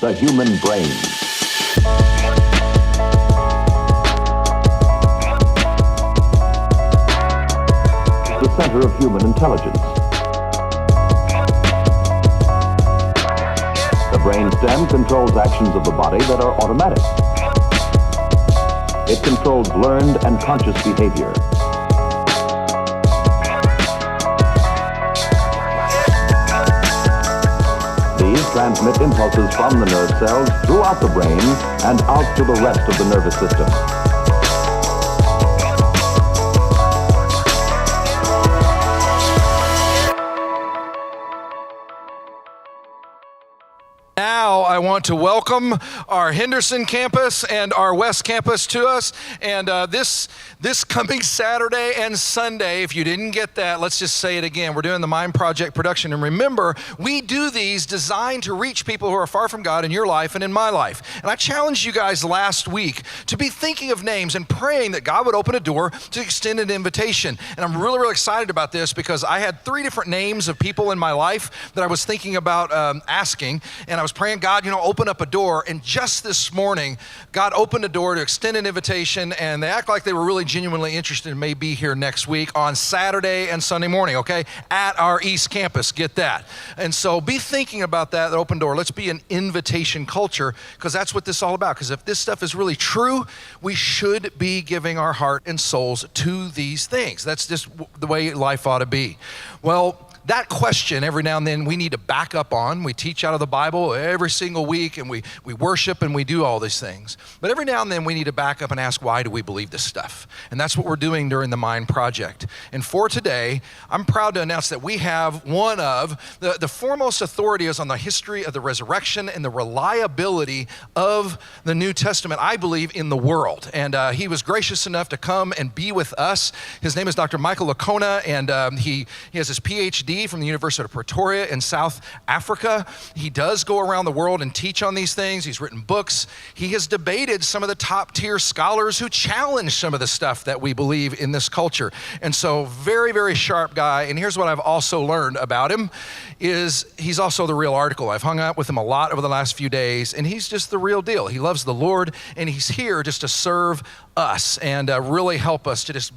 the human brain. The center of human intelligence. The brainstem controls actions of the body that are automatic. It controls learned and conscious behavior. These transmit impulses from the nerve cells throughout the brain and out to the rest of the nervous system. Now I want to welcome our Henderson campus and our West campus to us. And this coming Saturday and Sunday, if you didn't get that, let's just say it again. We're doing the Mind Project production. And remember, we do these designed to reach people who are far from God in your life and in my life. And I challenged you guys last week to be thinking of names and praying that God would open a door to extend an invitation. And I'm really, really excited about this because I had 3 different names of people in my life that I was thinking about asking. And I was praying, God, open up a door. And just this morning, God opened a door to extend an invitation, and they act like they were really genuinely interested and may be here next week on Saturday and Sunday morning, okay, at our East Campus. Get that. And so be thinking about that open door. Let's be an invitation culture, because that's what this is all about. Because if this stuff is really true, we should be giving our heart and souls to these things. That's just the way life ought to be. Well, that question every now and then we need to back up on. We teach out of the Bible every single week, and we worship and we do all these things. But every now and then we need to back up and ask, why do we believe this stuff? And that's what we're doing during the Mind Project. And for today, I'm proud to announce that we have one of the foremost authorities on the history of the resurrection and the reliability of the New Testament, I believe, in the world. And he was gracious enough to come and be with us. His name is Dr. Michael Licona, and he has his PhD from the University of Pretoria in South Africa. He does go around the world and teach on these things. He's written books. He has debated some of the top tier scholars who challenge some of the stuff that we believe in this culture. And so very, very sharp guy. And here's what I've also learned about him is he's also the real article. I've hung out with him a lot over the last few days, and he's just the real deal. He loves the Lord, and he's here just to serve us and really help us to just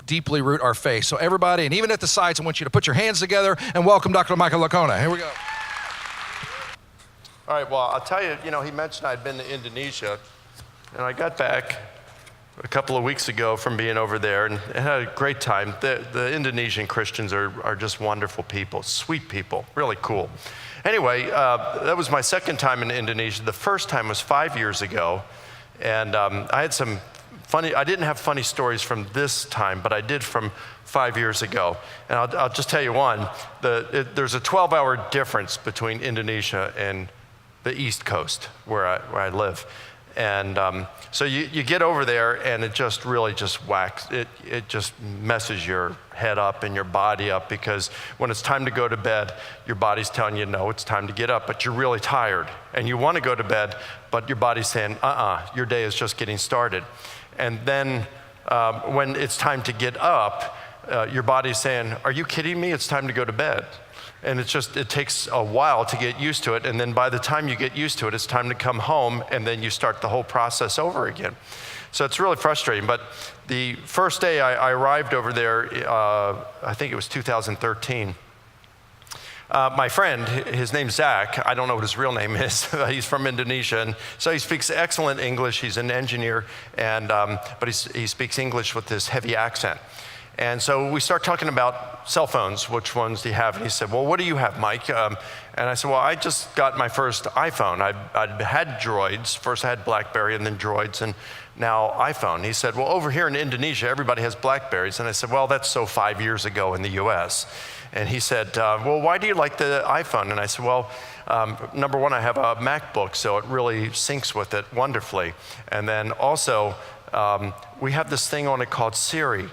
deeply root our faith. So everybody, and even at the sides, I want you to put your hands together and welcome Dr. Michael Licona. Here we go. All right, well, I'll tell you, he mentioned I'd been to Indonesia, and I got back a couple of weeks ago from being over there and had a great time. The Indonesian Christians are just wonderful people, sweet people, really cool. Anyway, that was my second time in Indonesia. The first time was 5 years ago, and I had some I didn't have funny stories from this time, but I did from 5 years ago. And I'll just tell you one. There's a 12-hour difference between Indonesia and the East Coast, where I live. And so you get over there, and it just really just whacks. It just messes your head up and your body up, because when it's time to go to bed, your body's telling you, no, it's time to get up, but you're really tired. And you want to go to bed, but your body's saying, your day is just getting started. And then when it's time to get up, your body's saying, are you kidding me? It's time to go to bed. And it takes a while to get used to it. And then by the time you get used to it, it's time to come home, and then you start the whole process over again. So it's really frustrating. But the first day I arrived over there, I think it was 2013, my friend, his name's Zach. I don't know what his real name is. He's from Indonesia, and so he speaks excellent English. He's an engineer, and but he speaks English with this heavy accent. And so we start talking about cell phones. Which ones do you have? And he said, well, what do you have, Mike? And I said, well, I just got my first iPhone. I'd had Droids. First I had BlackBerry, and then Droids, and now iPhone. He said, well, over here in Indonesia, everybody has BlackBerries. And I said, well, that's so 5 years ago in the US. And he said, well, why do you like the iPhone? And I said, well, number one, I have a MacBook, so it really syncs with it wonderfully. And then also, we have this thing on it called Siri.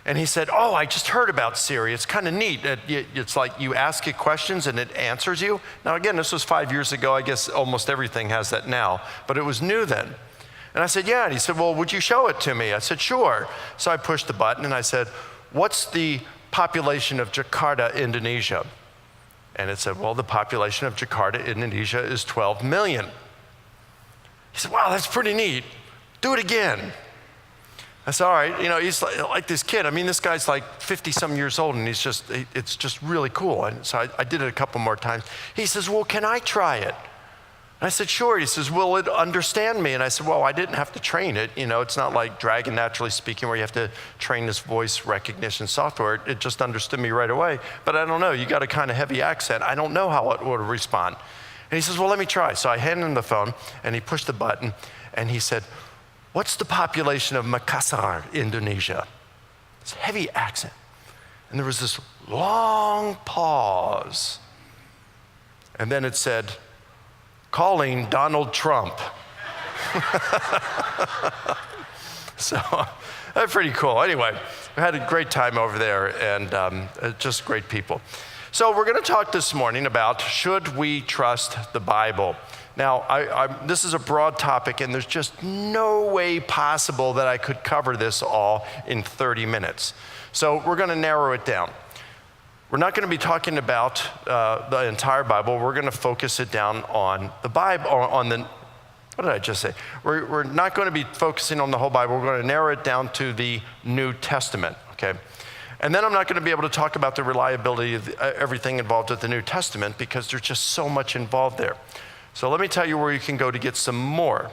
And he said, oh, I just heard about Siri. It's kind of neat. It's like you ask it questions and it answers you. Now, again, this was 5 years ago. I guess almost everything has that now, but it was new then. And I said, yeah. And he said, well, would you show it to me? I said, sure. So I pushed the button and I said, what's the population of Jakarta, Indonesia? And it said, well, the population of Jakarta, Indonesia is 12 million. He said, wow, that's pretty neat. Do it again. I said, all right, he's like this kid. I mean, this guy's like 50 some years old, and it's just really cool. And so I did it a couple more times. He says, well, can I try it? And I said, sure. He says, will it understand me? And I said, well, I didn't have to train it. It's not like Dragon Naturally Speaking where you have to train this voice recognition software. It just understood me right away. But I don't know, you got a kind of heavy accent. I don't know how it would respond. And he says, well, let me try. So I handed him the phone, and he pushed the button, and he said, what's the population of Makassar, Indonesia? It's a heavy accent. And there was this long pause. And then it said, calling Donald Trump. So that's pretty cool. Anyway, we had a great time over there, and just great people. So we're going to talk this morning about, should we trust the Bible? Now, this is a broad topic, and there's just no way possible that I could cover this all in 30 minutes. So we're going to narrow it down. We're not going to be talking about the entire Bible. We're going to focus it down on the Bible, or on the, what did I just say? We're not going to be focusing on the whole Bible. We're going to narrow it down to the New Testament, okay? And then I'm not going to be able to talk about the reliability of everything involved with the New Testament because there's just so much involved there. So let me tell you where you can go to get some more,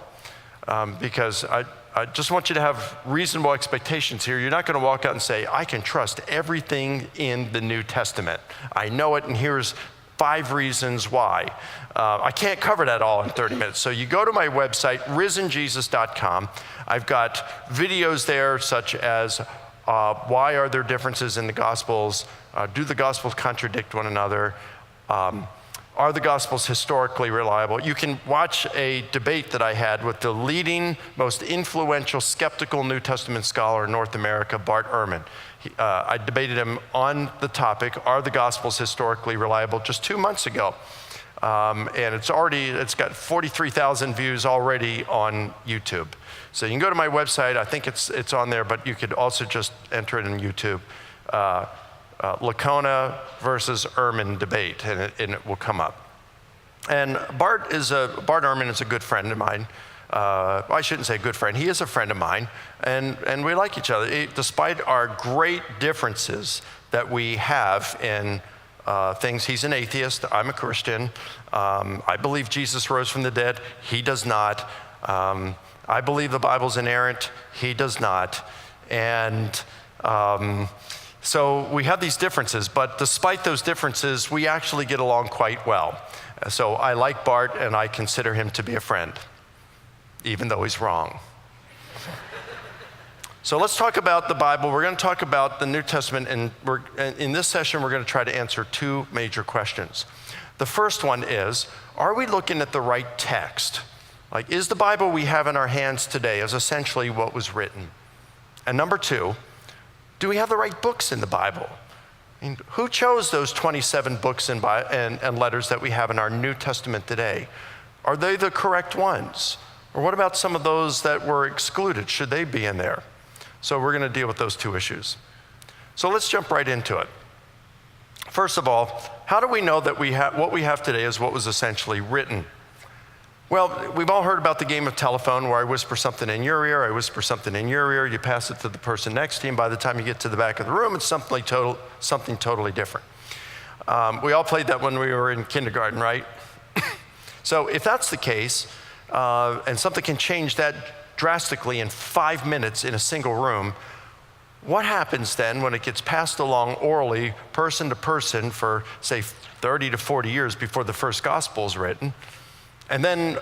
because I just want you to have reasonable expectations here. You're not going to walk out and say, I can trust everything in the New Testament. I know it, and here's 5 reasons why. I can't cover that all in 30 minutes. So you go to my website, risenjesus.com. I've got videos there such as why are there differences in the Gospels? Do the Gospels contradict one another? Are the Gospels historically reliable? You can watch a debate that I had with the leading, most influential skeptical New Testament scholar in North America, Bart Ehrman. I debated him on the topic, are the Gospels historically reliable, just 2 months ago. And it's got 43,000 views already on YouTube. So you can go to my website, I think it's on there, but you could also just enter it in YouTube. Licona versus Ehrman debate, and it will come up. And Bart Ehrman is a good friend of mine. I shouldn't say good friend. He is a friend of mine, and we like each other. Despite our great differences that we have in things, he's an atheist. I'm a Christian. I believe Jesus rose from the dead. He does not. I believe the Bible's inerrant. He does not. And so we have these differences, but despite those differences, we actually get along quite well. So I like Bart, and I consider him to be a friend, even though he's wrong. So let's talk about the Bible. We're going to talk about the New Testament, and in this session, we're going to try to answer 2 major questions. The first one is, are we looking at the right text? Like, is the Bible we have in our hands today is essentially what was written? And number 2, do we have the right books in the Bible? I mean, who chose those 27 books and letters that we have in our New Testament today? Are they the correct ones? Or what about some of those that were excluded? Should they be in there? So we're going to deal with those 2 issues. So let's jump right into it. First of all, how do we know that what we have today is what was essentially written? Well, we've all heard about the game of telephone where I whisper something in your ear, I whisper something in your ear, you pass it to the person next to you, and by the time you get to the back of the room, it's something totally different. We all played that when we were in kindergarten, right? So if that's the case, and something can change that drastically in 5 minutes in a single room, what happens then when it gets passed along orally, person to person for, say, 30 to 40 years before the first gospel is written? And then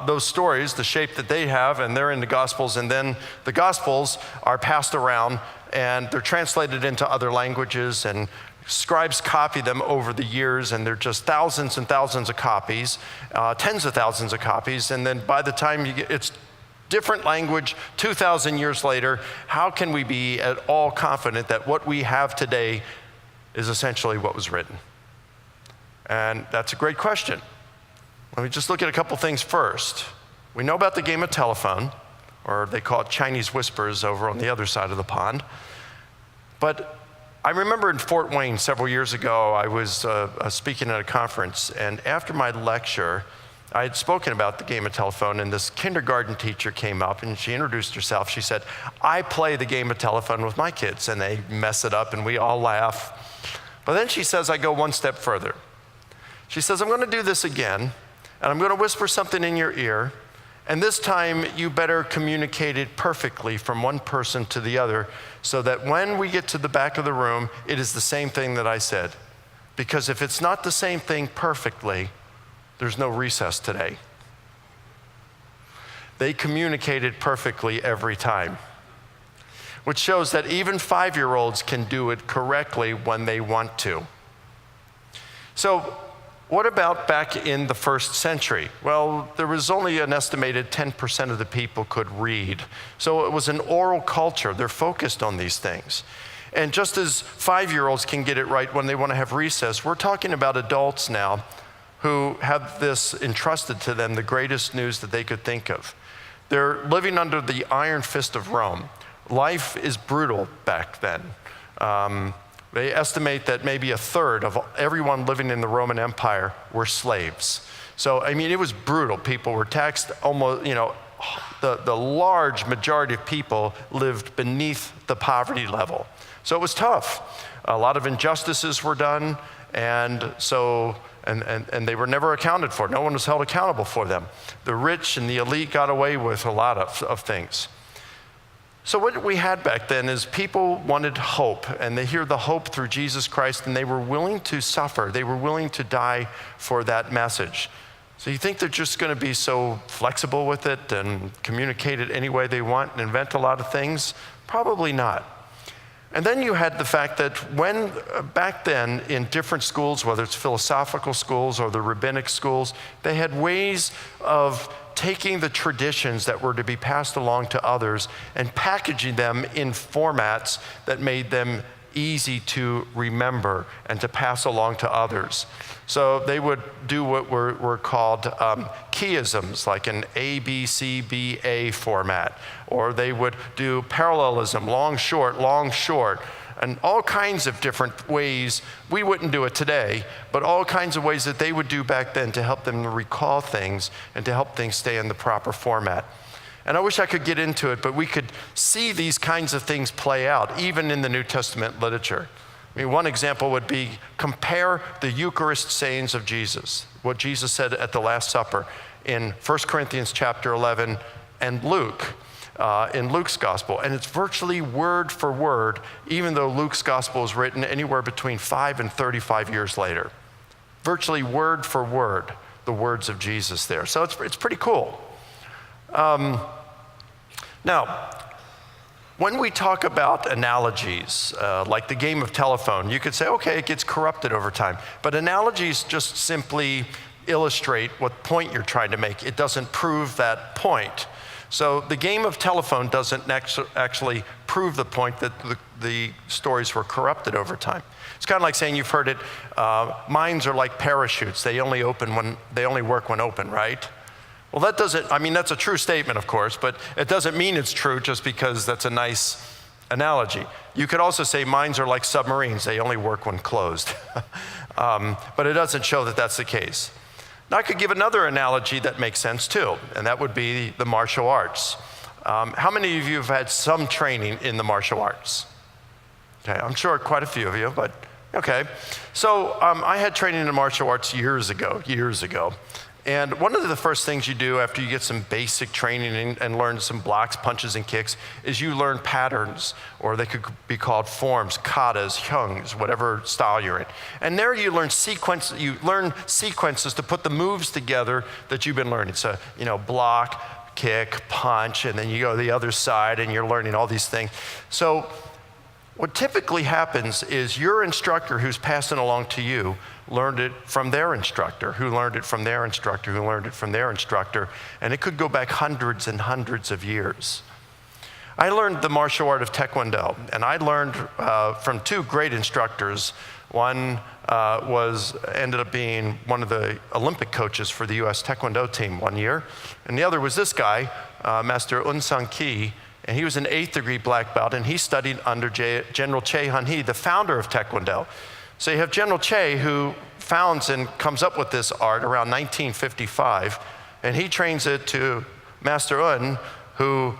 those stories, the shape that they have, and they're in the Gospels, and then the Gospels are passed around, and they're translated into other languages, and scribes copy them over the years, and they're just thousands and thousands of copies, tens of thousands of copies, and then by the time it's different language 2,000 years later, how can we be at all confident that what we have today is essentially what was written? And that's a great question. Let me just look at a couple things first. We know about the game of telephone, or they call it Chinese whispers over on the other side of the pond. But I remember in Fort Wayne several years ago, I was speaking at a conference, and after my lecture, I had spoken about the game of telephone, and this kindergarten teacher came up and she introduced herself. She said, I play the game of telephone with my kids, and they mess it up and we all laugh. But then she says, I go one step further. She says, I'm going to do this again, and I'm going to whisper something in your ear, and this time you better communicate it perfectly from one person to the other so that when we get to the back of the room, it is the same thing that I said. Because if it's not the same thing perfectly, there's no recess today. They communicated perfectly every time, which shows that even 5-year-olds can do it correctly when they want to. So, what about back in the first century? Well, there was only an estimated 10% of the people could read. So it was an oral culture. They're focused on these things. And just as 5-year-olds can get it right when they want to have recess, we're talking about adults now who have this entrusted to them, the greatest news that they could think of. They're living under the iron fist of Rome. Life is brutal back then. They estimate that maybe a third of everyone living in the Roman Empire were slaves. So, I mean, it was brutal. People were taxed almost, the large majority of people lived beneath the poverty level. So it was tough. A lot of injustices were done, and so, and they were never accounted for. No one was held accountable for them. The rich and the elite got away with a lot of things. So what we had back then is people wanted hope, and they hear the hope through Jesus Christ, and they were willing to suffer. They were willing to die for that message. So you think they're just going to be so flexible with it and communicate it any way they want and invent a lot of things? Probably not. And then you had the fact that when, back then, in different schools, whether it's philosophical schools or the rabbinic schools, they had ways of taking the traditions that were to be passed along to others and packaging them in formats that made them easy to remember and to pass along to others. So they would do what were called chiasms, like an ABCBA format, or they would do parallelism, long, short, and all kinds of different ways. We wouldn't do it today, but all kinds of ways that they would do back then to help them recall things and to help things stay in the proper format. And I wish I could get into it, but we could see these kinds of things play out, even in the New Testament literature. I mean, one example would be compare the Eucharist sayings of Jesus, what Jesus said at the Last Supper in 1 Corinthians chapter 11 and Luke, in Luke's gospel. And it's virtually word for word, even though Luke's gospel was written anywhere between 5 and 35 years later. Virtually word for word, the words of Jesus there. So it's pretty cool. Now, when we talk about analogies, like the game of telephone, you could say, okay, it gets corrupted over time. But analogies just simply illustrate what point you're trying to make. It doesn't prove that point. So the game of telephone doesn't actually prove the point that the stories were corrupted over time. It's kind of like saying, you've heard it, minds are like parachutes. They only work when open, right? Well, that's a true statement, of course, but it doesn't mean it's true just because that's a nice analogy. You could also say minds are like submarines. They only work when closed. But it doesn't show that that's the case. Now, I could give another analogy that makes sense too, and that would be the martial arts. How many of you have had some training in the martial arts? Okay, I'm sure quite a few of you, but okay. So I had training in martial arts years ago. And one of the first things you do after you get some basic training and learn some blocks, punches, and kicks is you learn patterns, or they could be called forms, katas, hyungs, whatever style you're in. And there you learn sequences to put the moves together that you've been learning. So, block, kick, punch, and then you go to the other side and you're learning all these things. So what typically happens is your instructor who's passing along to you learned it from their instructor, who learned it from their instructor, who learned it from their instructor, and it could go back hundreds and hundreds of years. I learned the martial art of Taekwondo, and I learned from two great instructors. One ended up being one of the Olympic coaches for the US Taekwondo team one year, and the other was this guy, Master Un Sun Ki. And he was an 8th degree black belt, and he studied under General Che Han-hee, the founder of Taekwondo. So you have General Che, who founds and comes up with this art around 1955, and he trains it to Master Un, who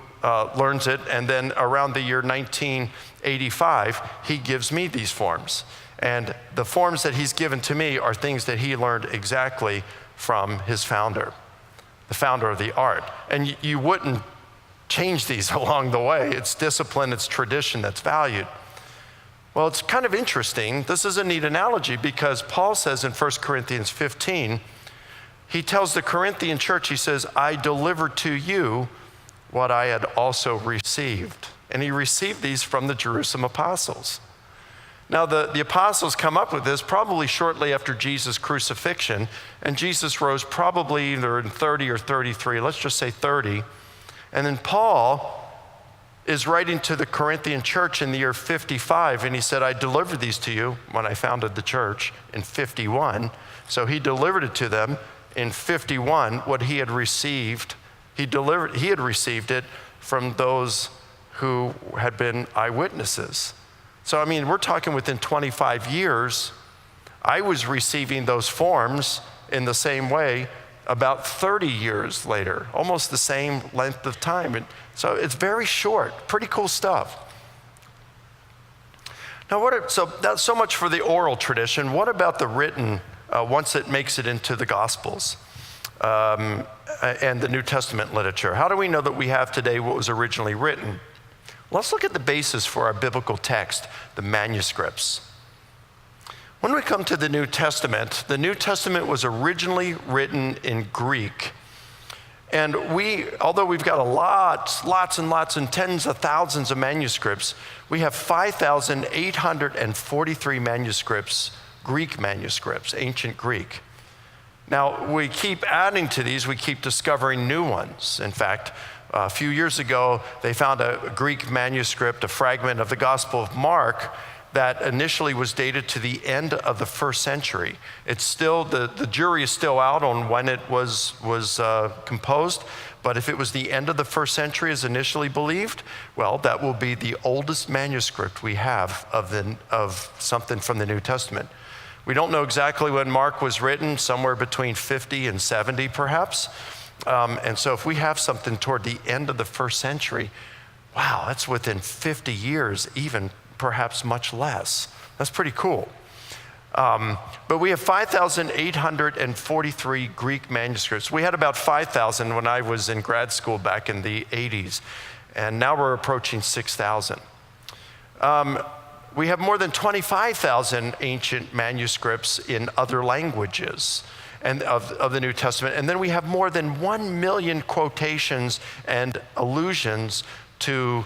learns it, and then around the year 1985, he gives me these forms. And the forms that he's given to me are things that he learned exactly from his founder, the founder of the art. And you wouldn't change these along the way. It's discipline, it's tradition that's valued. Well, it's kind of interesting. This is a neat analogy because Paul says in 1 Corinthians 15, he tells the Corinthian church, he says, I delivered to you what I had also received. And he received these from the Jerusalem apostles. Now, the apostles come up with this probably shortly after Jesus' crucifixion, and Jesus rose probably either in 30 or 33, let's just say 30. And then Paul is writing to the Corinthian church in the year 55, and he said, I delivered these to you when I founded the church in 51. So he delivered it to them in 51, what he had received. He had received it from those who had been eyewitnesses. So, I mean, we're talking within 25 years, I was receiving those forms in the same way about 30 years later, almost the same length of time. And so it's very short, pretty cool stuff. Now, so that's so much for the oral tradition. What about the written, once it makes it into the Gospels and the New Testament literature? How do we know that we have today what was originally written? Let's look at the basis for our biblical text, the manuscripts. When we come to the New Testament was originally written in Greek. And although we've got lots and lots and tens of thousands of manuscripts, we have 5,843 manuscripts, Greek manuscripts, ancient Greek. Now, we keep adding to these, we keep discovering new ones. In fact, a few years ago, they found a Greek manuscript, a fragment of the Gospel of Mark, that initially was dated to the end of the 1st century. It's still, the jury is still out on when it was composed, but if it was the end of the 1st century as initially believed, well, that will be the oldest manuscript we have of something from the New Testament. We don't know exactly when Mark was written, somewhere between 50 and 70 perhaps. And so if we have something toward the end of the 1st century, wow, that's within 50 years, even perhaps much less. That's pretty cool. But we have 5,843 Greek manuscripts. We had about 5,000 when I was in grad school back in the 80s, and now we're approaching 6,000. We have more than 25,000 ancient manuscripts in other languages and of the New Testament. And then we have more than 1 million quotations and allusions to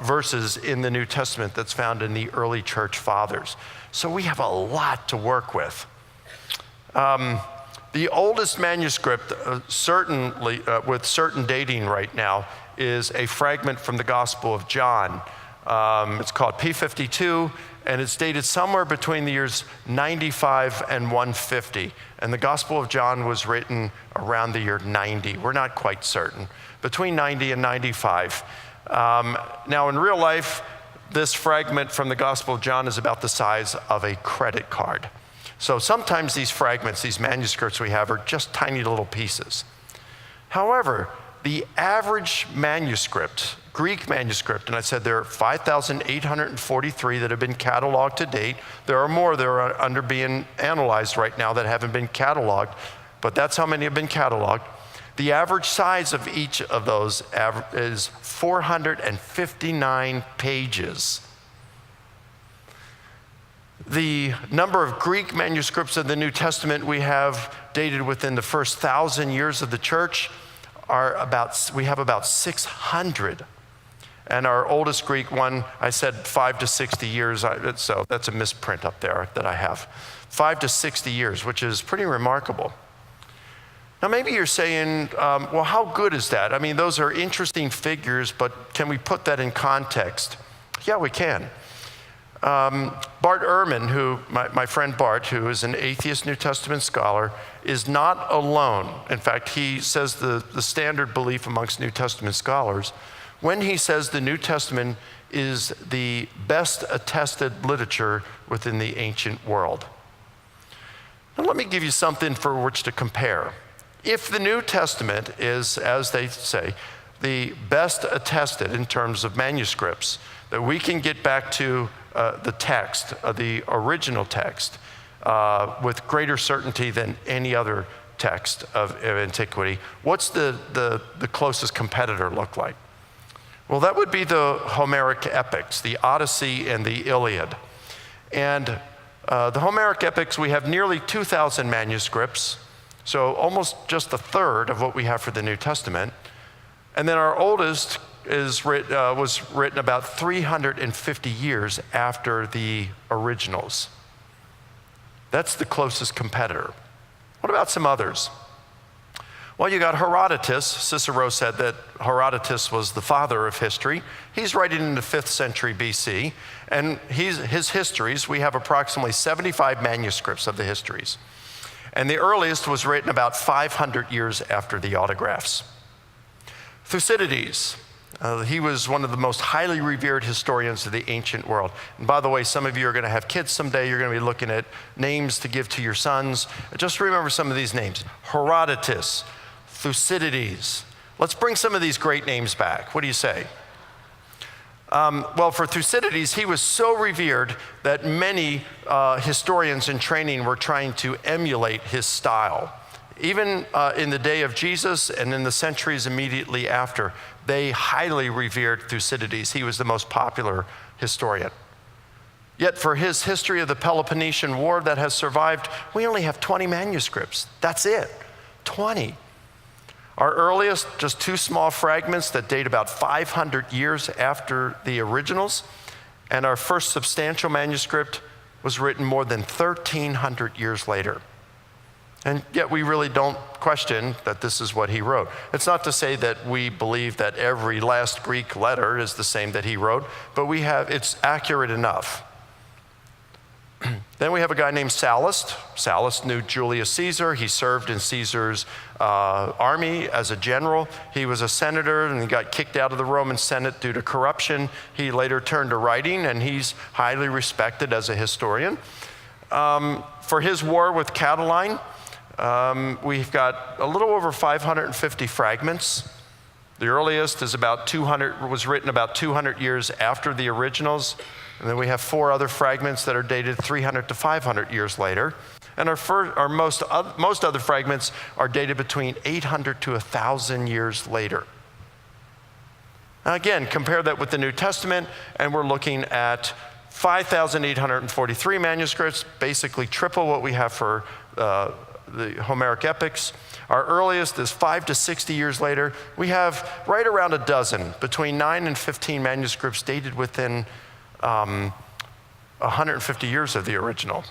verses in the New Testament that's found in the early church fathers. So we have a lot to work with. The oldest manuscript, certainly with certain dating right now, is a fragment from the Gospel of John. It's called P52, and it's dated somewhere between the years 95 and 150. And the Gospel of John was written around the year 90. We're not quite certain. Between 90 and 95. Now, in real life, this fragment from the Gospel of John is about the size of a credit card. So sometimes these fragments, these manuscripts we have, are just tiny little pieces. However, the average manuscript, Greek manuscript, and I said there are 5,843 that have been cataloged to date. There are more that are under being analyzed right now that haven't been cataloged, but that's how many have been cataloged. The average size of each of those is 459 pages. The number of Greek manuscripts of the New Testament we have dated within the first 1,000 years of the church we have about 600. And our oldest Greek one, I said 5 to 60 years, so that's a misprint up there that I have. 5 to 60 years, which is pretty remarkable. Now, maybe you're saying, well, how good is that? I mean, those are interesting figures, but can we put that in context? Yeah, we can. Bart Ehrman, my friend Bart, who is an atheist New Testament scholar, is not alone. In fact, he says the standard belief amongst New Testament scholars when he says the New Testament is the best attested literature within the ancient world. Now let me give you something for which to compare. If the New Testament is, as they say, the best attested in terms of manuscripts, that we can get back to the text, the original text, with greater certainty than any other text of antiquity, what's the closest competitor look like? Well, that would be the Homeric epics, the Odyssey and the Iliad. And the Homeric epics, we have nearly 2,000 manuscripts, so almost just a third of what we have for the New Testament. And then our oldest was written about 350 years after the originals. That's the closest competitor. What about some others? Well, you got Herodotus. Cicero said that Herodotus was the father of history. He's writing in the 5th century BC, and his histories, we have approximately 75 manuscripts of the histories. And the earliest was written about 500 years after the autographs. Thucydides, he was one of the most highly revered historians of the ancient world. And by the way, some of you are going to have kids someday. You're going to be looking at names to give to your sons. Just remember some of these names. Herodotus, Thucydides. Let's bring some of these great names back. What do you say? Well, for Thucydides, he was so revered that many historians in training were trying to emulate his style. Even in the day of Jesus and in the centuries immediately after, they highly revered Thucydides. He was the most popular historian. Yet for his history of the Peloponnesian War that has survived, we only have 20 manuscripts. That's it, 20. Our earliest, just 2 small fragments that date about 500 years after the originals, and our first substantial manuscript was written more than 1,300 years later. And yet we really don't question that this is what he wrote. It's not to say that we believe that every last Greek letter is the same that he wrote, but it's accurate enough. Then we have a guy named Sallust. Sallust knew Julius Caesar. He served in Caesar's army as a general. He was a senator and he got kicked out of the Roman Senate due to corruption. He later turned to writing, and he's highly respected as a historian. For his war with Catiline, we've got a little over 550 fragments. The earliest is was written about 200 years after the originals. And then we have 4 other fragments that are dated 300 to 500 years later. And our most other fragments are dated between 800 to 1,000 years later. Now again, compare that with the New Testament, and we're looking at 5,843 manuscripts, basically triple what we have for the Homeric epics. Our earliest is 5 to 60 years later. We have right around a dozen, between 9 and 15 manuscripts dated within 150 years of the original.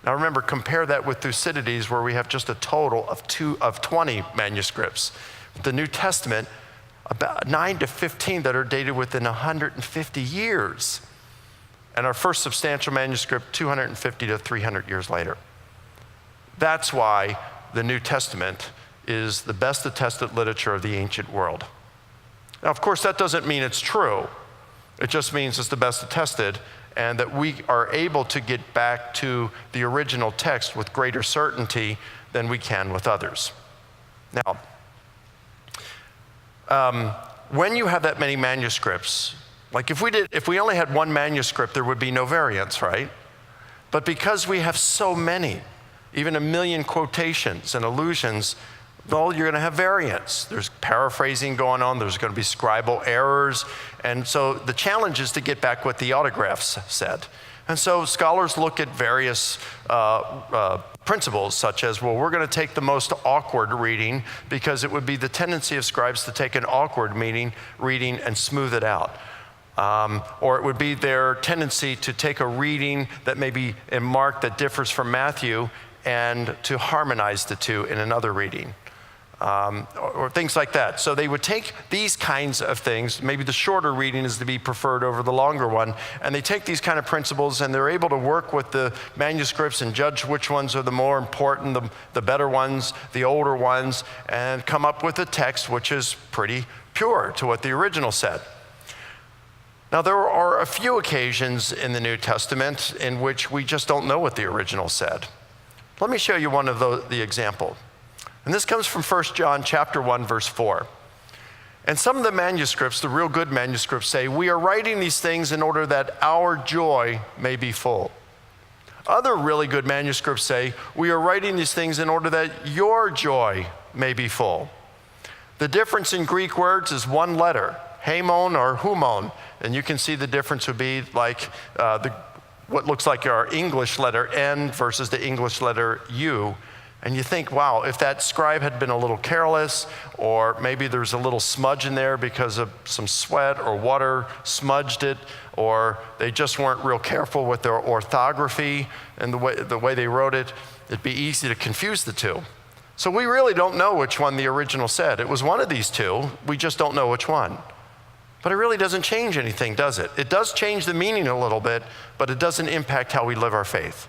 Now remember, compare that with Thucydides, where we have just a total of 20 manuscripts. The New Testament, about 9 to 15 that are dated within 150 years. And our first substantial manuscript, 250 to 300 years later. That's why the New Testament is the best attested literature of the ancient world. Now, of course, that doesn't mean it's true. It just means it's the best attested, and that we are able to get back to the original text with greater certainty than we can with others. Now, when you have that many manuscripts, like if we only had 1 manuscript, there would be no variance, right? But because we have so many, even 1 million quotations and allusions, well, you're going to have variance. There's paraphrasing going on. There's going to be scribal errors. And so the challenge is to get back what the autographs said. And so scholars look at various principles, such as, well, we're going to take the most awkward reading, because it would be the tendency of scribes to take an awkward reading and smooth it out. Or it would be their tendency to take a reading that may be a Mark that differs from Matthew and to harmonize the two in another reading. or things like that. So they would take these kinds of things, maybe the shorter reading is to be preferred over the longer one, and they take these kind of principles and they're able to work with the manuscripts and judge which ones are the more important, the better ones, the older ones, and come up with a text which is pretty pure to what the original said. Now, there are a few occasions in the New Testament in which we just don't know what the original said. Let me show you one of the example. And this comes from 1 John chapter 1, verse 4. And some of the manuscripts, the real good manuscripts, say, "We are writing these things in order that our joy may be full." Other really good manuscripts say, "We are writing these things in order that your joy may be full." The difference in Greek words is one letter, hemon or humon. And you can see the difference would be like what looks like our English letter N versus the English letter U. And you think, wow, if that scribe had been a little careless, or maybe there's a little smudge in there because of some sweat or water smudged it, or they just weren't real careful with their orthography and the way they wrote it, it'd be easy to confuse the two. So we really don't know which one the original said. It was one of these two, we just don't know which one. But it really doesn't change anything, does it? It does change the meaning a little bit, but it doesn't impact how we live our faith.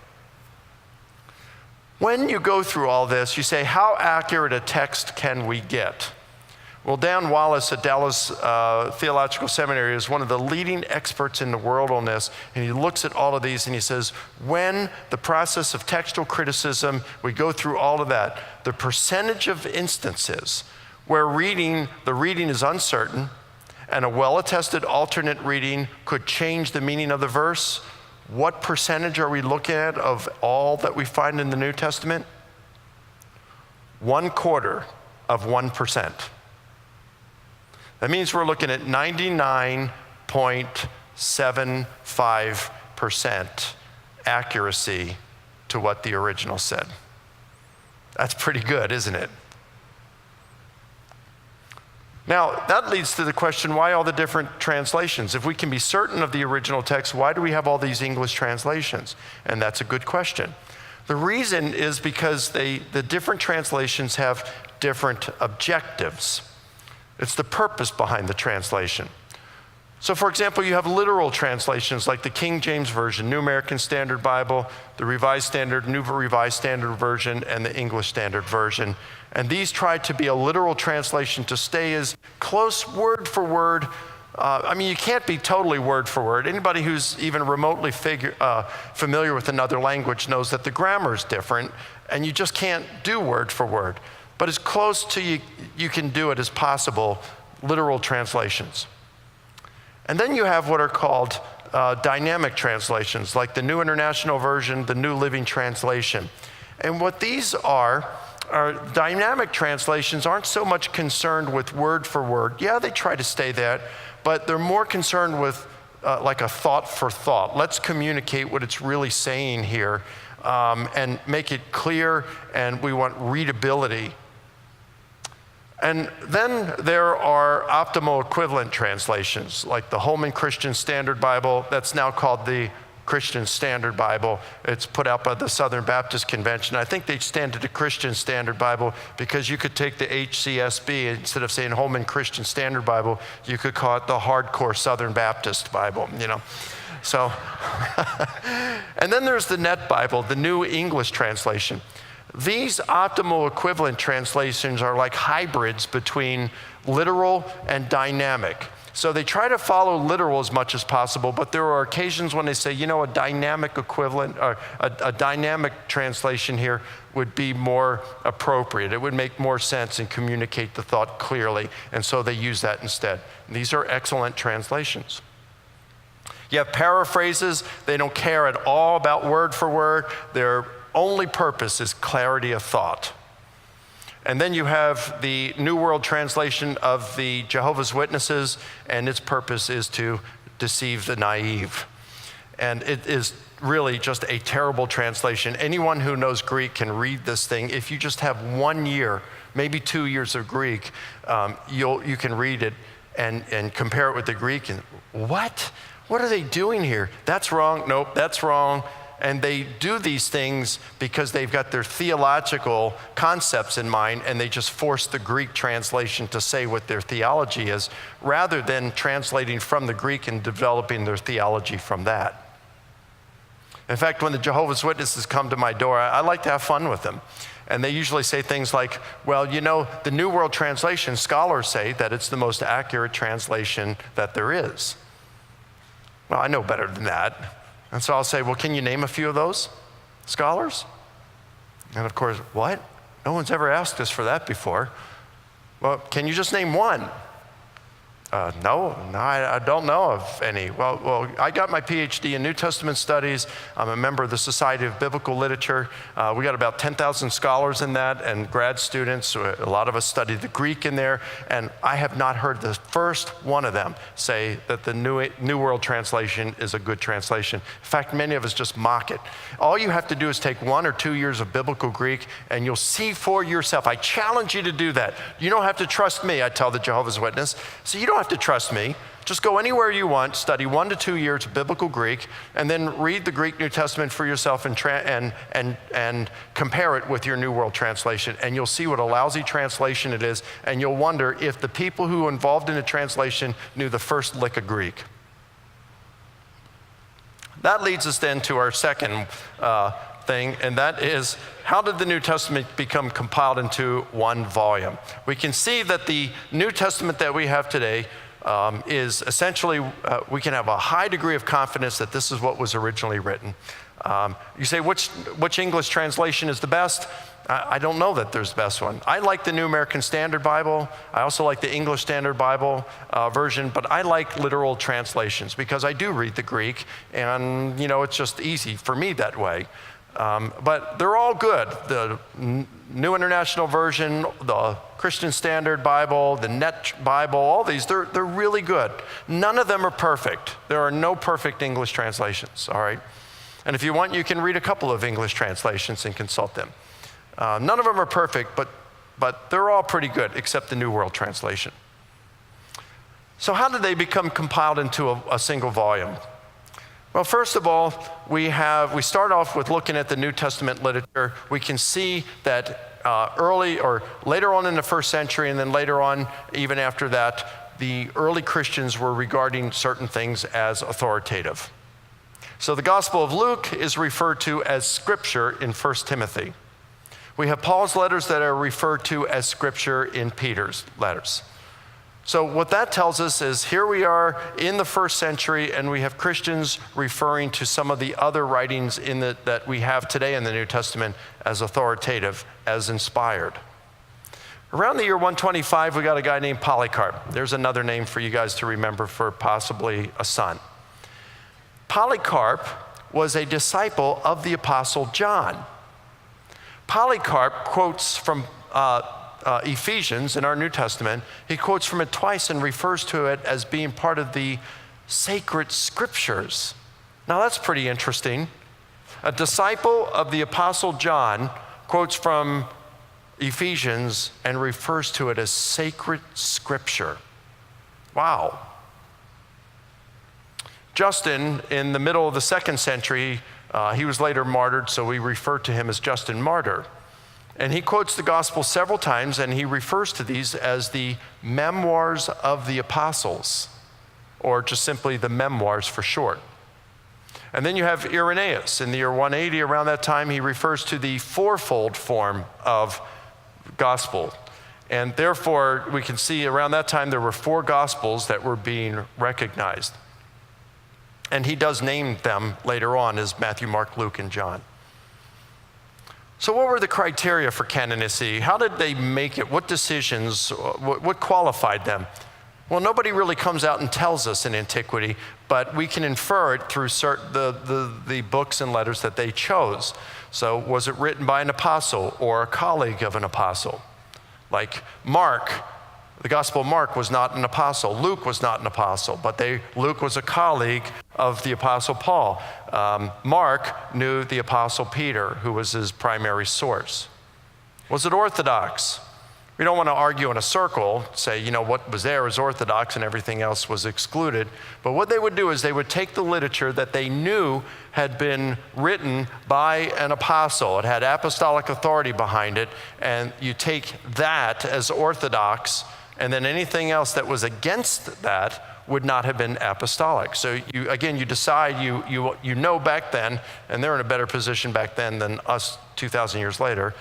When you go through all this, you say, how accurate a text can we get? Well, Dan Wallace at Dallas Theological Seminary is one of the leading experts in the world on this, and he looks at all of these and he says, when the process of textual criticism, we go through all of that, the percentage of instances where the reading is uncertain and a well-attested alternate reading could change the meaning of the verse, what percentage are we looking at of all that we find in the New Testament? 1/4%. That means we're looking at 99.75% accuracy to what the original said. That's pretty good, isn't it? Now, that leads to the question, why all the different translations? If we can be certain of the original text, why do we have all these English translations? And that's a good question. The reason is because the different translations have different objectives. It's the purpose behind the translation. So for example, you have literal translations like the King James Version, New American Standard Bible, the Revised Standard, New Revised Standard Version, and the English Standard Version. And these try to be a literal translation to stay as close word for word. You can't be totally word for word. Anybody who's even remotely familiar with another language knows that the grammar is different, and you just can't do word for word. But as close to you can do it as possible, literal translations. And then you have what are called dynamic translations, like the New International Version, the New Living Translation. And what these are dynamic translations aren't so much concerned with word for word. Yeah, they try to stay that, but they're more concerned with like a thought for thought. Let's communicate what it's really saying here and make it clear, and we want readability. And then there are optimal equivalent translations, like the Holman Christian Standard Bible, that's now called the Christian Standard Bible. It's put out by the Southern Baptist Convention. I think they stand to the Christian Standard Bible because you could take the HCSB, instead of saying Holman Christian Standard Bible, you could call it the Hardcore Southern Baptist Bible, So, and then there's the Net Bible, the New English Translation. These optimal equivalent translations are like hybrids between literal and dynamic. So they try to follow literal as much as possible, but there are occasions when they say, a dynamic equivalent or a dynamic translation here would be more appropriate. It would make more sense and communicate the thought clearly, and so they use that instead. And these are excellent translations. You have paraphrases. They don't care at all about word for word. Their only purpose is clarity of thought. And then you have the New World Translation of the Jehovah's Witnesses, and its purpose is to deceive the naive. And it is really just a terrible translation. Anyone who knows Greek can read this thing. If you just have 1 year, maybe 2 years of Greek, you can read it and compare it with the Greek. And what? What are they doing here? That's wrong. Nope, that's wrong. and they do these things because they've got their theological concepts in mind, and they just force the Greek translation to say what their theology is, rather than translating from the Greek and developing their theology from that. In fact, when the Jehovah's Witnesses come to my door, I like to have fun with them. And they usually say things like, well, you know, the New World Translation, scholars say that it's the most accurate translation that there is. Well, I know better than that. And so I'll say, well, can you name a few of those scholars? And of course, what? No one's ever asked us for that before. Well, can you just name one? No, I don't know of any. Well, I got my PhD in New Testament studies. I'm a member of the Society of Biblical Literature. We got about 10,000 scholars in that and grad students. A lot of us study the Greek in there, and I have not heard the first one of them say that the New World Translation is a good translation. In fact, many of us just mock it. All you have to do is take 1 or 2 years of biblical Greek, and you'll see for yourself. I challenge you to do that. You don't have to trust me, I tell the Jehovah's Witness. So you don't have to trust me. Just go anywhere you want, study 1 to 2 years of biblical Greek, and then read the Greek New Testament for yourself and compare it with your New World Translation, and you'll see what a lousy translation it is, and you'll wonder if the people who were involved in the translation knew the first lick of Greek. That leads us then to our second thing, and that is, how did the New Testament become compiled into one volume? We can see that the New Testament that we have today is essentially, we can have a high degree of confidence that this is what was originally written. You say, which English translation is the best? I don't know that there's the best one. I like the New American Standard Bible. I also like the English Standard Bible version, but I like literal translations because I do read the Greek, and you know, it's just easy for me that way. But they're all good. The New International Version, the Christian Standard Bible, the Net Bible, all these, they're really good. None of them are perfect. There are no perfect English translations, all right? And if you want, you can read a couple of English translations and consult them. None of them are perfect, but they're all pretty good, except the New World Translation. So how did they become compiled into a single volume? Well, first of all, we start off with looking at the New Testament literature. We can see that early or later on in the first century, and then later on, even after that, the early Christians were regarding certain things as authoritative. So the Gospel of Luke is referred to as Scripture in 1 Timothy. We have Paul's letters that are referred to as Scripture in Peter's letters. So what that tells us is here we are in the first century, and we have Christians referring to some of the other writings that we have today in the New Testament as authoritative, as inspired. Around the year 125, we got a guy named Polycarp. There's another name for you guys to remember for possibly a son. Polycarp was a disciple of the Apostle John. Polycarp quotes from Ephesians in our New Testament. He quotes from it twice and refers to it as being part of the sacred scriptures. Now that's pretty interesting. A disciple of the Apostle John quotes from Ephesians and refers to it as sacred scripture. Wow. Justin, in the middle of the 2nd century, he was later martyred, so we refer to him as Justin Martyr. And he quotes the gospel several times, and he refers to these as the memoirs of the apostles, or just simply the memoirs for short. And then you have Irenaeus. In the year 180, around that time, he refers to the fourfold form of gospel. And therefore, we can see around that time there were 4 gospels that were being recognized. And he does name them later on as Matthew, Mark, Luke, and John. So what were the criteria for canonicity? How did they make it? What decisions, what qualified them? Well, nobody really comes out and tells us in antiquity, but we can infer it through the books and letters that they chose. So was it written by an apostle or a colleague of an apostle? Like Mark, the Gospel of Mark was not an apostle. Luke was not an apostle, but Luke was a colleague of the Apostle Paul. Mark knew the Apostle Peter, who was his primary source. Was it orthodox? We don't want to argue in a circle, say, what was there is orthodox and everything else was excluded. But what they would do is they would take the literature that they knew had been written by an apostle. It had apostolic authority behind it, and you take that as orthodox, and then anything else that was against that would not have been apostolic. So you decide, you know back then, and they're in a better position back then than us 2,000 years later.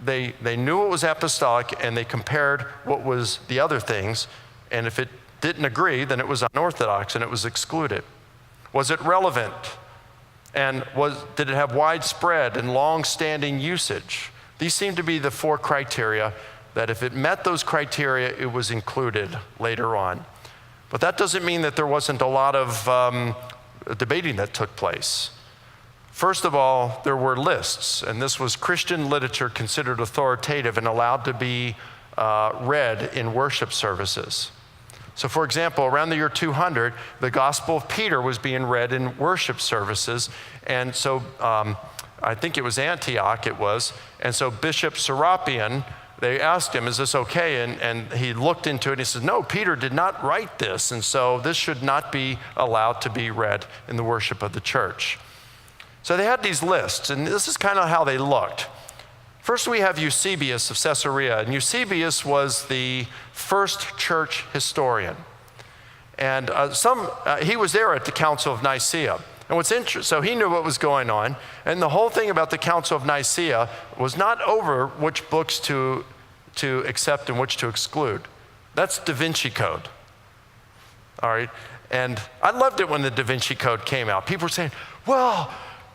They knew it was apostolic, and they compared what was the other things, and if it didn't agree, then it was unorthodox and it was excluded. Was it relevant? And did it have widespread and long-standing usage? These seem to be the 4 criteria that if it met those criteria, it was included later on. But that doesn't mean that there wasn't a lot of debating that took place. First of all, there were lists, and this was Christian literature considered authoritative and allowed to be read in worship services. So for example, around the year 200, the Gospel of Peter was being read in worship services, and so I think it was Antioch and so Bishop Serapion, they asked him, is this okay? And he looked into it and he says, no, Peter did not write this, and so this should not be allowed to be read in the worship of the church. So they had these lists, and this is kind of how they looked. First, we have Eusebius of Caesarea, and Eusebius was the first church historian. And he was there at the Council of Nicaea. And what's interesting, so he knew what was going on, and the whole thing about the Council of Nicaea was not over which books to accept and which to exclude. That's Da Vinci Code. All right? And I loved it when the Da Vinci Code came out. People were saying, well,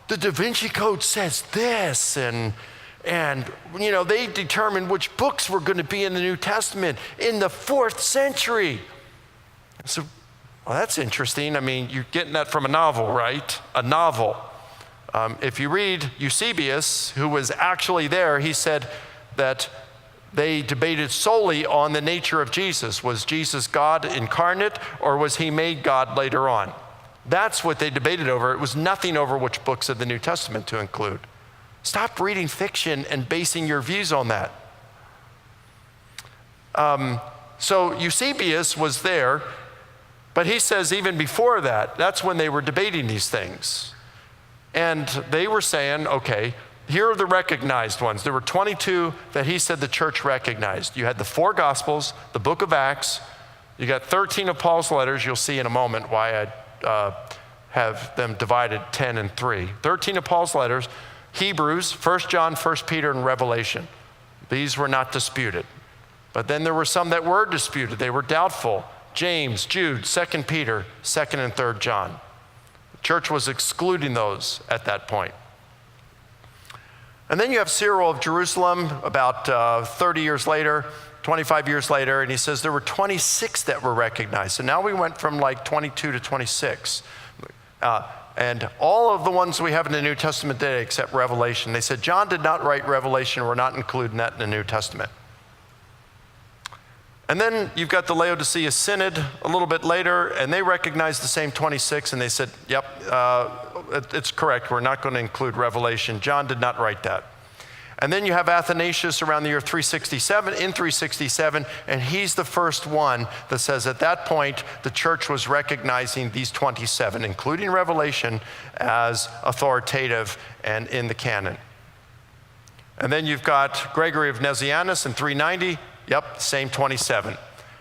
the Da Vinci Code says this, and they determined which books were going to be in the New Testament in the 4th century. So, well, that's interesting. I mean, you're getting that from a novel, right? A novel. If you read Eusebius, who was actually there, he said that they debated solely on the nature of Jesus. Was Jesus God incarnate, or was he made God later on? That's what they debated over. It was nothing over which books of the New Testament to include. Stop reading fiction and basing your views on that. So Eusebius was there, but he says even before that, that's when they were debating these things. And they were saying, okay, here are the recognized ones. There were 22 that he said the church recognized. You had the 4 Gospels, the book of Acts, you got 13 of Paul's letters. You'll see in a moment why I have them divided 10 and 3. 13 of Paul's letters, Hebrews, 1 John, 1 Peter, and Revelation. These were not disputed. But then there were some that were disputed. They were doubtful. James, Jude, 2 Peter, 2 and 3 John. The church was excluding those at that point. And then you have Cyril of Jerusalem about 30 years later, 25 years later, and he says there were 26 that were recognized. So now we went from like 22 to 26. And all of the ones we have in the New Testament today except Revelation, they said John did not write Revelation, we're not including that in the New Testament. And then you've got the Laodicea Synod a little bit later, and they recognized the same 26, and they said, yep, it's correct, we're not going to include Revelation. John did not write that. And then you have Athanasius around the year 367, and he's the first one that says at that point, the church was recognizing these 27, including Revelation, as authoritative and in the canon. And then you've got Gregory of Nazianzus in 390, yep, same 27.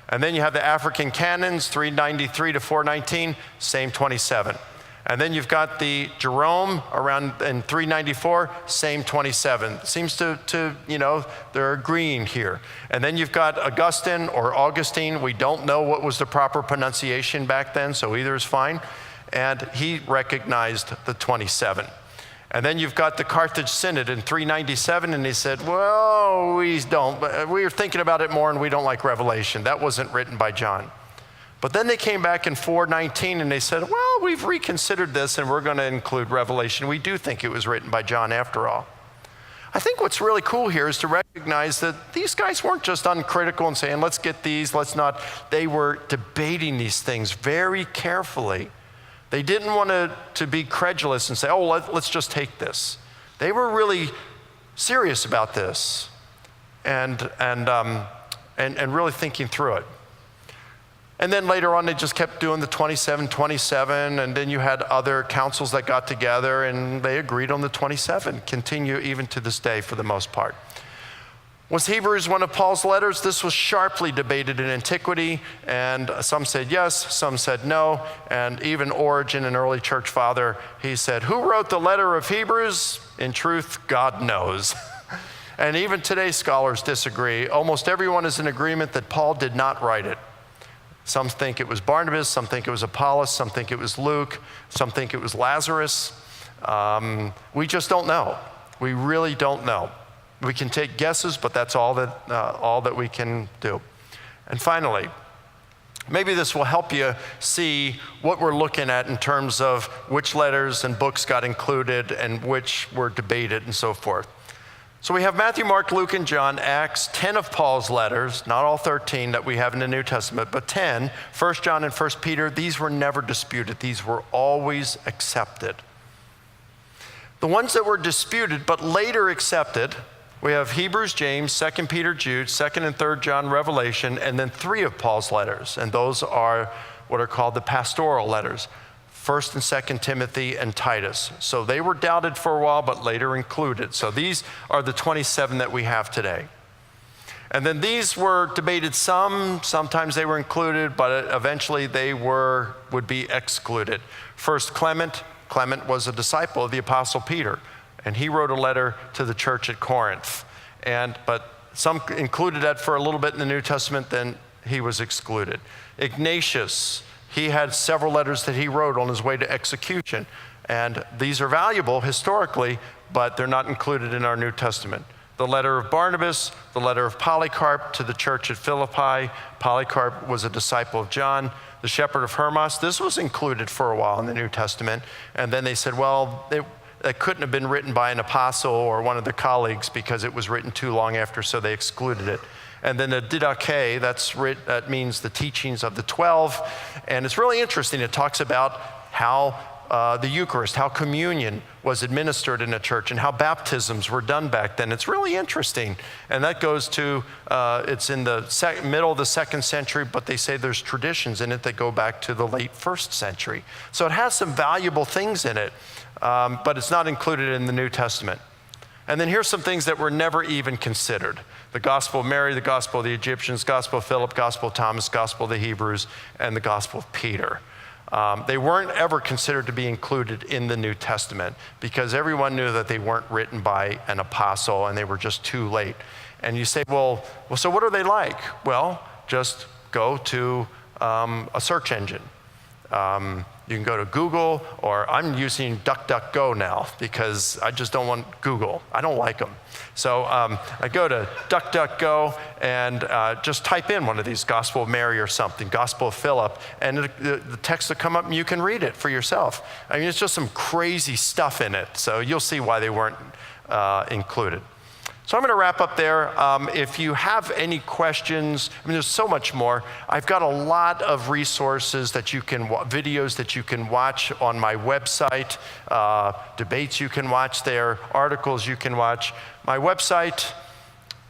And then you have the African canons, 393 to 419, same 27. And then you've got the Jerome around in 394, same 27. Seems to they're agreeing here. And then you've got Augustine or Augustine. We don't know what was the proper pronunciation back then, so either is fine. And he recognized the 27. And then you've got the Carthage Synod in 397, and he said, well, we're thinking about it more and we don't like Revelation. That wasn't written by John. But then they came back in 419 and they said, well, we've reconsidered this and we're going to include Revelation. We do think it was written by John after all. I think what's really cool here is to recognize that these guys weren't just uncritical and saying, let's get these, let's not. They were debating these things very carefully. They didn't want to be credulous and say, oh, let's just take this. They were really serious about this. and really thinking through it. And then later on, they just kept doing the 27, and then you had other councils that got together and they agreed on the 27, continue even to this day for the most part. Was Hebrews one of Paul's letters? This was sharply debated in antiquity, and some said yes, some said no, and even Origen, an early church father, he said, who wrote the letter of Hebrews? In truth, God knows. And even today, scholars disagree. Almost everyone is in agreement that Paul did not write it. Some think it was Barnabas, some think it was Apollos, some think it was Luke, some think it was Lazarus. We just don't know. We really don't know. We can take guesses, but that's all that we can do. And finally, maybe this will help you see what we're looking at in terms of which letters and books got included and which were debated and so forth. So we have Matthew, Mark, Luke, and John, Acts, 10 of Paul's letters, not all 13 that we have in the New Testament, but 10, 1 John and 1 Peter, these were never disputed. These were always accepted. The ones that were disputed but later accepted, we have Hebrews, James, 2 Peter, Jude, 2 and 3 John, Revelation, and then 3 of Paul's letters. And those are what are called the pastoral letters, 1 and 2 Timothy and Titus. So they were doubted for a while, but later included. So these are the 27 that we have today. And then these were debated sometimes they were included, but eventually they would be excluded. First, Clement was a disciple of the Apostle Peter, and he wrote a letter to the church at Corinth. But some included that for a little bit in the New Testament, then he was excluded. Ignatius, he had several letters that he wrote on his way to execution. And these are valuable historically, but they're not included in our New Testament. The letter of Barnabas, the letter of Polycarp to the church at Philippi. Polycarp was a disciple of John. The shepherd of Hermas, this was included for a while in the New Testament. And then they said, well, it couldn't have been written by an apostle or one of the colleagues because it was written too long after, so they excluded it. And then the Didache, that means the teachings of the 12. And it's really interesting. It talks about how the Eucharist, how communion was administered in a church and how baptisms were done back then. It's really interesting. And that goes to, it's in the middle of the 2nd century, but they say there's traditions in it that go back to the late 1st century. So it has some valuable things in it, but it's not included in the New Testament. And then here's some things that were never even considered. The Gospel of Mary, the Gospel of the Egyptians, Gospel of Philip, Gospel of Thomas, Gospel of the Hebrews, and the Gospel of Peter. They weren't ever considered to be included in the New Testament because everyone knew that they weren't written by an apostle and they were just too late. And you say, well, so what are they like? Well, just go to a search engine. You can go to Google, or I'm using DuckDuckGo now because I just don't want Google. I don't like them. So I go to DuckDuckGo and just type in one of these, Gospel of Mary or something, Gospel of Philip, and the text will come up and you can read it for yourself. I mean, it's just some crazy stuff in it. So you'll see why they weren't included. So I'm going to wrap up there. If you have any questions, I mean, there's so much more. I've got a lot of resources that you can, videos that you can watch on my website, debates you can watch there, articles you can watch. My website,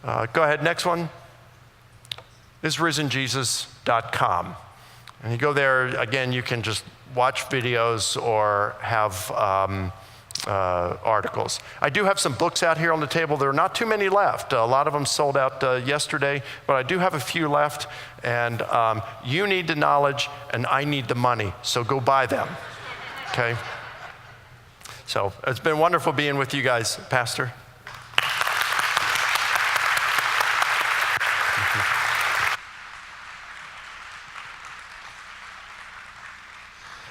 go ahead, next one, is risenjesus.com. And you go there, again, you can just watch videos or have articles. I do have some books out here on the table. There are not too many left. A lot of them sold out yesterday, but I do have a few left. And you need the knowledge and I need the money, so go buy them, okay? So it's been wonderful being with you guys, Pastor.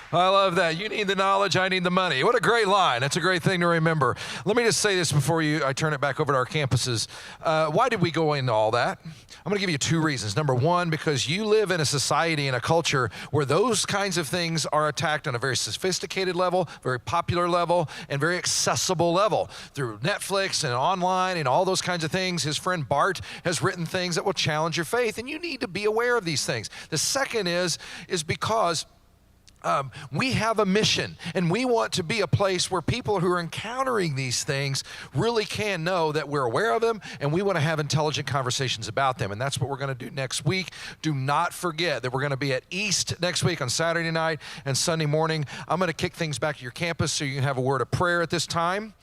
I love that. You need the knowledge, I need the money. What a great line. That's a great thing to remember. Let me just say this before I turn it back over to our campuses. Why did we go into all that? I'm going to give you 2 reasons. Number 1, because you live in a society and a culture where those kinds of things are attacked on a very sophisticated level, very popular level, and very accessible level through Netflix and online and all those kinds of things. His friend Bart has written things that will challenge your faith, and you need to be aware of these things. The second is because we have a mission, and we want to be a place where people who are encountering these things really can know that we're aware of them, and we want to have intelligent conversations about them. And that's what we're going to do next week. Do not forget that we're going to be at East next week on Saturday night and Sunday morning. I'm going to kick things back to your campus so you can have a word of prayer at this time.